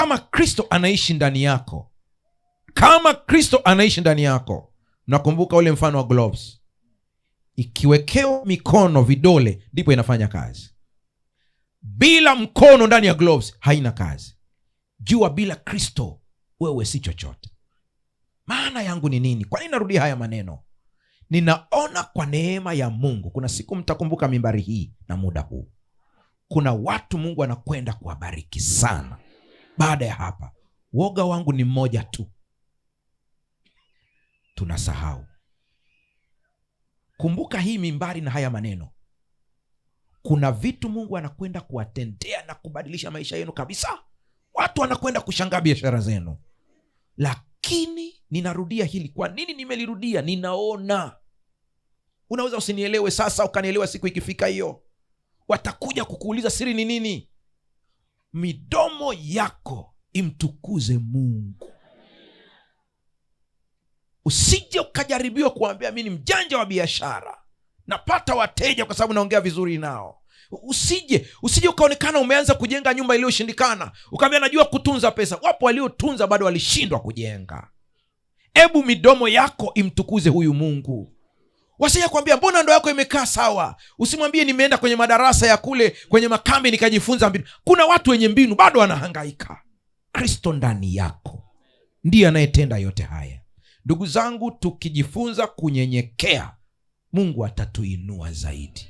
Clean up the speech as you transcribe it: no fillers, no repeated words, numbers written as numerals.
kama Kristo anaishi ndani yako, kama Kristo anaishi ndani yako, nakumbuka ule mfano wa gloves. Ikiwekewa mikono, vidole, ndipo inafanya kazi. Bila mkono ndani ya gloves haina kazi. Jua bila Kristo wewe si chochote. Maana yangu ni nini? Kwa nini narudia haya maneno? Ninaona kwa neema ya Mungu, kuna siku mtakumbuka mimbari hii na muda huu, kuna watu Mungu anakwenda kuwabariki sana. Baada ya hapa, woga wangu ni mmoja tu, tunasahau. Kumbuka hii mimbari na haya maneno, kuna vitu Mungu anakwenda kuwatendea na kubadilisha maisha yenu kabisa. Watu wanakwenda kushangaa biashara zenu. Lakini ninarudia hili. Kwa nini nimelirudia? Ninaona. Unaweza usinielewe sasa, ukanielewa siku ikifika hiyo. Watakuja kukuuliza siri ni nini. Midomo yako imtukuze Mungu. Usije ukajaribiwa kuambia mimi ni mjanja wa biashara, napata wateja kwa sababu naongea vizuri nao. Usije ukaonekana umeanza kujenga nyumba iliyoshindikana, ukaambia najua kutunza pesa. Wapo waliotunza bado walishindwa kujenga. Ebu midomo yako imtukuze huyu Mungu. Wasije kuambia mbona ndoa yako imekaa sawa. Usimwambie nimeenda kwenye madarasa ya kule kwenye makambi nikajifunza mbinu. Kuna watu wenye mbinu bado wanahangaika. Kristo ndani yako ndiye anayetenda yote haya. Ndugu zangu, tukijifunza kunyenyekea, Mungu atatuinua zaidi.